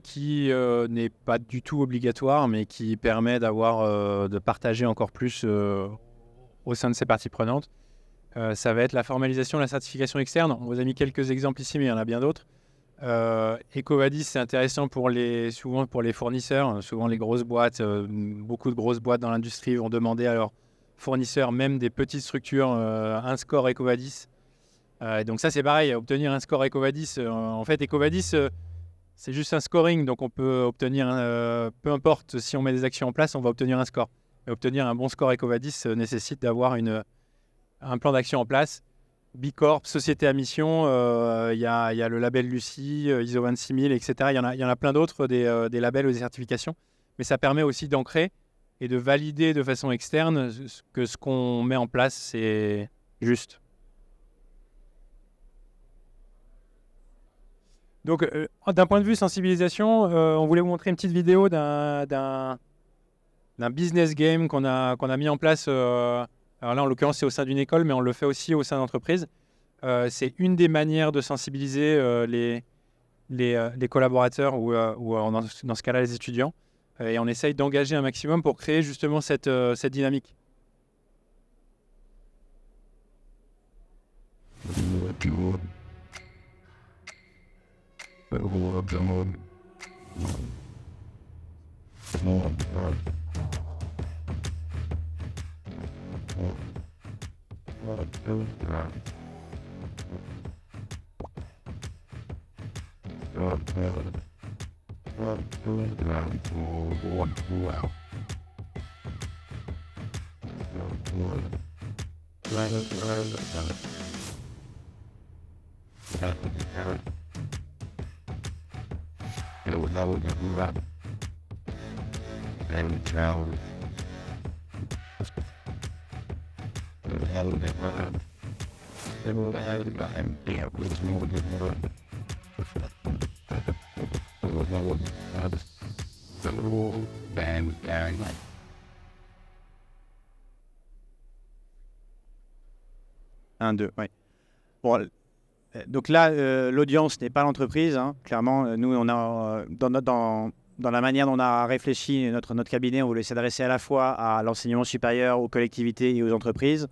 qui n'est pas du tout obligatoire, mais qui permet de partager encore plus au sein de ces parties prenantes, ça va être la formalisation de la certification externe. On vous a mis quelques exemples ici, mais il y en a bien d'autres. EcoVadis, c'est intéressant souvent pour les fournisseurs. Souvent, les grosses boîtes, beaucoup de grosses boîtes dans l'industrie vont demander à leurs fournisseurs, même des petites structures, un score EcoVadis. Donc ça, c'est pareil, obtenir un score EcoVadis. En fait, EcoVadis, c'est juste un scoring. Donc on peut obtenir, peu importe si on met des actions en place, on va obtenir un score. Et obtenir un bon score EcoVadis nécessite d'avoir un plan d'action en place. B Corp, société à mission, il y a le label Lucie, ISO 26000, etc. Il y en a plein d'autres, des labels ou des certifications. Mais ça permet aussi d'ancrer et de valider de façon externe que ce qu'on met en place, c'est juste. Donc, d'un point de vue sensibilisation, on voulait vous montrer une petite vidéo d'un business game qu'on a mis en place. Alors là, en l'occurrence, c'est au sein d'une école, mais on le fait aussi au sein d'entreprises. C'est une des manières de sensibiliser les collaborateurs ou dans ce cas-là, les étudiants. Et on essaye d'engager un maximum pour créer justement cette dynamique. Un, deux, oui. Bon, donc là, l'audience n'est pas l'entreprise. Hein. Clairement, nous, on a dans la manière dont on a réfléchi notre cabinet, on voulait s'adresser à la fois à l'enseignement supérieur, aux collectivités et aux entreprises.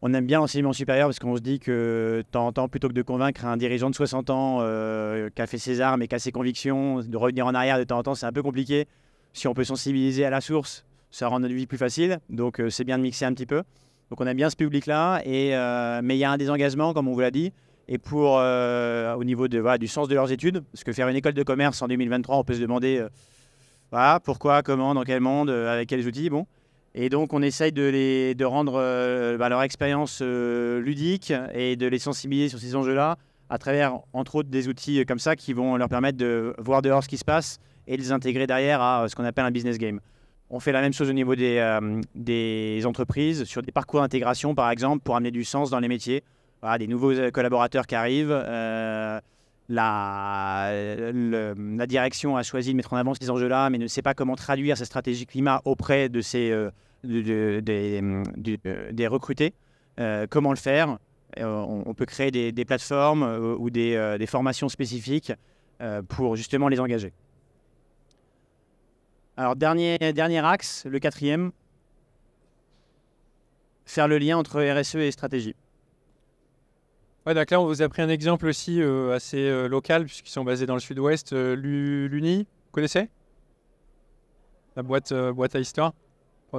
On aime bien l'enseignement supérieur parce qu'on se dit que de temps en temps, plutôt que de convaincre un dirigeant de 60 ans qui a fait ses armes et qui a ses convictions, de revenir en arrière de temps en temps, c'est un peu compliqué. Si on peut sensibiliser à la source, ça rend notre vie plus facile. Donc, c'est bien de mixer un petit peu. Donc, on aime bien ce public-là. Mais il y a un désengagement, comme on vous l'a dit. Et au niveau du sens de leurs études, parce que faire une école de commerce en 2023, on peut se demander pourquoi, comment, dans quel monde, avec quels outils. Bon. Et donc, on essaye de rendre leur expérience ludique et de les sensibiliser sur ces enjeux-là à travers, entre autres, des outils comme ça qui vont leur permettre de voir dehors ce qui se passe et de les intégrer derrière à ce qu'on appelle un business game. On fait la même chose au niveau des entreprises, sur des parcours d'intégration, par exemple, pour amener du sens dans les métiers. Voilà, des nouveaux collaborateurs qui arrivent. La direction a choisi de mettre en avant ces enjeux-là, mais ne sait pas comment traduire sa stratégie climat auprès de des recrutés. Comment le faire? On peut créer des plateformes ou des formations spécifiques pour justement les engager. Alors, dernier axe, le 4e, faire le lien entre RSE et stratégie. Ouais, donc là, on vous a pris un exemple aussi assez local, puisqu'ils sont basés dans le sud-ouest. L'Uni, vous connaissez? La boîte à histoire.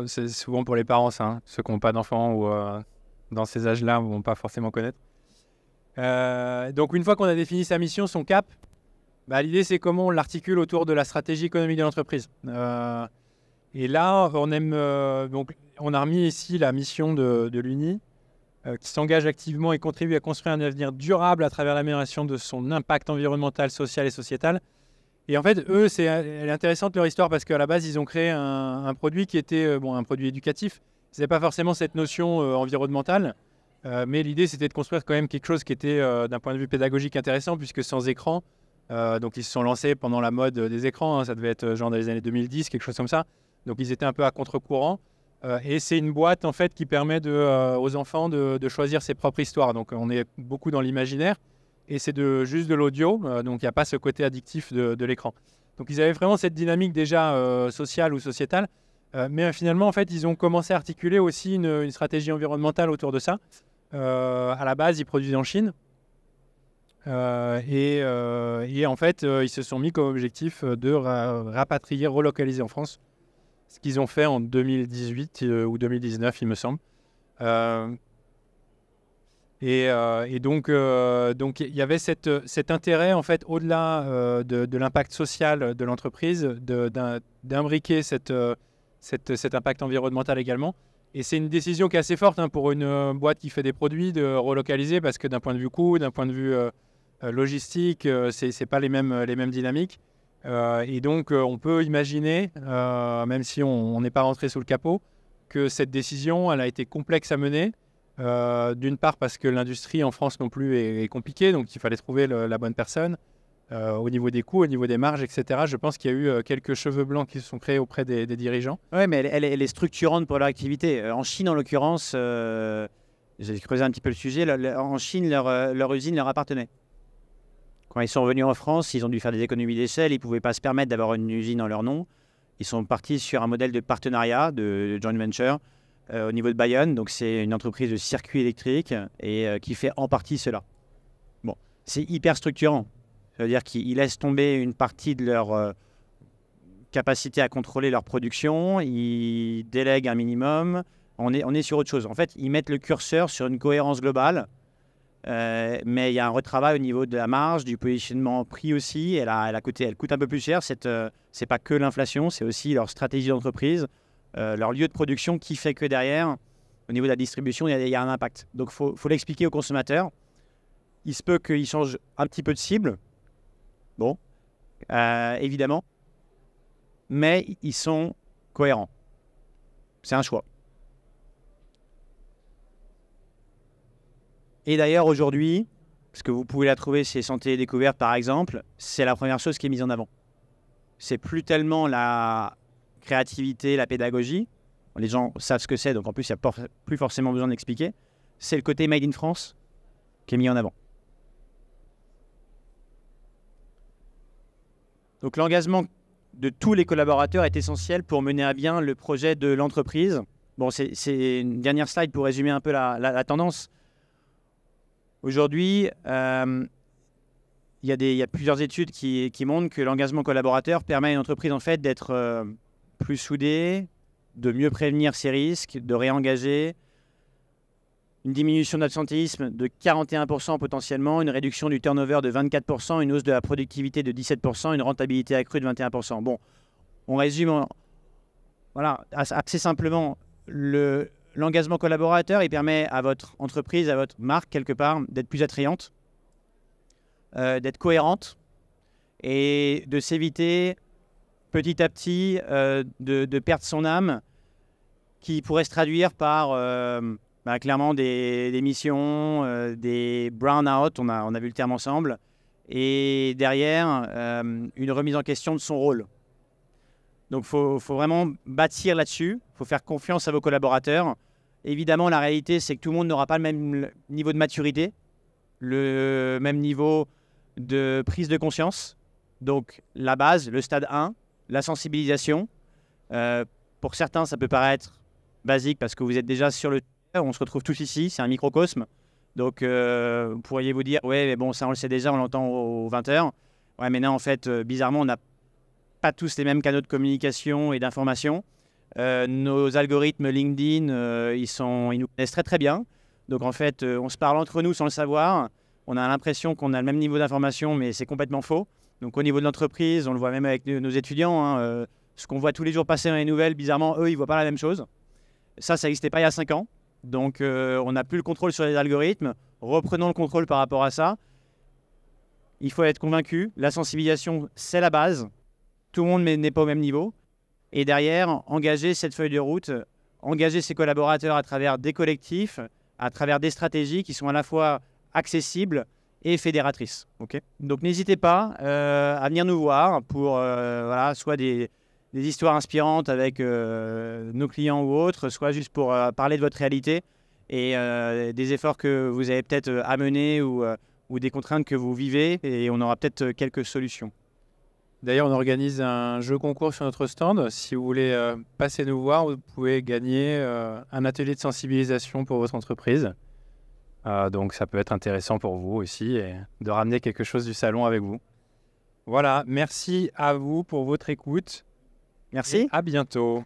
C'est souvent pour les parents, ça. Hein. Ceux qui n'ont pas d'enfants ou dans ces âges-là ne vont pas forcément connaître. Donc, une fois qu'on a défini sa mission, son cap, l'idée, c'est comment on l'articule autour de la stratégie économique de l'entreprise. Et là, on a remis ici la mission de l'Uni, qui s'engage activement et contribue à construire un avenir durable à travers l'amélioration de son impact environnemental, social et sociétal. Et en fait, eux, elle est intéressante leur histoire parce qu'à la base, ils ont créé un produit qui était un produit éducatif. Ils n'avaient pas forcément cette notion environnementale, mais l'idée, c'était de construire quand même quelque chose qui était, d'un point de vue pédagogique, intéressant, puisque sans écran, donc ils se sont lancés pendant la mode des écrans, hein, ça devait être genre dans les années 2010, quelque chose comme ça. Donc ils étaient un peu à contre-courant. Et c'est une boîte en fait qui permet aux enfants de choisir ses propres histoires. Donc on est beaucoup dans l'imaginaire et c'est juste de l'audio, donc il n'y a pas ce côté addictif de l'écran. Donc ils avaient vraiment cette dynamique déjà sociale ou sociétale, mais finalement en fait ils ont commencé à articuler aussi une stratégie environnementale autour de ça. À la base ils produisaient en Chine et en fait ils se sont mis comme objectif de rapatrier, relocaliser en France. Ce qu'ils ont fait en 2018 ou 2019, il me semble. Et donc, il y avait cet intérêt, en fait, au-delà de l'impact social de l'entreprise, d'imbriquer cet impact environnemental également. Et c'est une décision qui est assez forte pour une boîte qui fait des produits, de relocaliser, parce que d'un point de vue coût, d'un point de vue logistique, c'est pas les mêmes dynamiques. Et donc, on peut imaginer, même si on n'est pas rentré sous le capot, que cette décision, elle a été complexe à mener. D'une part parce que l'industrie en France non plus est compliquée, donc il fallait trouver la bonne personne. Au niveau des coûts, au niveau des marges, etc. Je pense qu'il y a eu quelques cheveux blancs qui se sont créés auprès des dirigeants. Oui, mais elle est structurante pour leur activité. En Chine, en l'occurrence, j'ai creusé un petit peu le sujet, en Chine, leur usine leur appartenait. Quand ils sont revenus en France, ils ont dû faire des économies d'échelle, ils ne pouvaient pas se permettre d'avoir une usine en leur nom. Ils sont partis sur un modèle de partenariat, de joint venture, au niveau de Bayonne. Donc c'est une entreprise de circuits électriques et qui fait en partie cela. Bon, c'est hyper structurant. Ça veut dire qu'ils laissent tomber une partie de leur capacité à contrôler leur production, ils délèguent un minimum. On est sur autre chose. En fait, ils mettent le curseur sur une cohérence globale. Mais il y a un retravail au niveau de la marge, du positionnement prix aussi. Elle coûte un peu plus cher. C'est pas que l'inflation, c'est aussi leur stratégie d'entreprise, leur lieu de production qui fait que derrière, au niveau de la distribution, il y a un impact. Donc, faut l'expliquer aux consommateurs. Il se peut qu'ils changent un petit peu de cible. Bon, évidemment. Mais ils sont cohérents. C'est un choix. Et d'ailleurs, aujourd'hui, parce que vous pouvez la trouver chez Santé et Découverte, par exemple, c'est la première chose qui est mise en avant. C'est plus tellement la créativité, la pédagogie. Les gens savent ce que c'est, donc en plus, il n'y a plus forcément besoin d'expliquer. C'est le côté Made in France qui est mis en avant. Donc l'engagement de tous les collaborateurs est essentiel pour mener à bien le projet de l'entreprise Bon, c'est une dernière slide pour résumer un peu la tendance. Aujourd'hui, il y a plusieurs études qui montrent que l'engagement collaborateur permet à une entreprise en fait d'être plus soudée, de mieux prévenir ses risques, de réengager, une diminution de l'absentéisme de 41% potentiellement, une réduction du turnover de 24%, une hausse de la productivité de 17%, une rentabilité accrue de 21%. Bon, on résume voilà, assez simplement. L'engagement collaborateur, il permet à votre entreprise, à votre marque, quelque part, d'être plus attrayante, d'être cohérente et de s'éviter petit à petit de perdre son âme qui pourrait se traduire par clairement des missions, des brown-out, on a vu le terme ensemble, et derrière, une remise en question de son rôle. Donc, il faut vraiment bâtir là-dessus, il faut faire confiance à vos collaborateurs. Évidemment, la réalité, c'est que tout le monde n'aura pas le même niveau de maturité, le même niveau de prise de conscience. Donc, la base, le stade 1, la sensibilisation. Pour certains, ça peut paraître basique parce que vous êtes déjà sur le terrain, on se retrouve tous ici, c'est un microcosme. Donc, vous pourriez vous dire, ouais, mais bon, ça on le sait déjà, on l'entend aux 20h. Ouais, mais non, en fait, bizarrement, on n'a pas tous les mêmes canaux de communication et d'information. Nos algorithmes LinkedIn, ils nous connaissent très très bien. Donc en fait, on se parle entre nous sans le savoir. On a l'impression qu'on a le même niveau d'information, mais c'est complètement faux. Donc au niveau de l'entreprise, on le voit même avec nos étudiants, hein, ce qu'on voit tous les jours passer dans les nouvelles, bizarrement, eux, ils ne voient pas la même chose. Ça n'existait pas il y a 5 ans. Donc on n'a plus le contrôle sur les algorithmes. Reprenons le contrôle par rapport à ça. Il faut être convaincu. La sensibilisation, c'est la base. Tout le monde n'est pas au même niveau. Et derrière, engager cette feuille de route, engager ses collaborateurs à travers des collectifs, à travers des stratégies qui sont à la fois accessibles et fédératrices. Okay, donc n'hésitez pas à venir nous voir pour soit des histoires inspirantes avec nos clients ou autres, soit juste pour parler de votre réalité et des efforts que vous avez peut-être à mener ou des contraintes que vous vivez, et on aura peut-être quelques solutions. D'ailleurs, on organise un jeu concours sur notre stand. Si vous voulez passer nous voir, vous pouvez gagner un atelier de sensibilisation pour votre entreprise. Donc, ça peut être intéressant pour vous aussi et de ramener quelque chose du salon avec vous. Voilà, merci à vous pour votre écoute. Merci. Et à bientôt.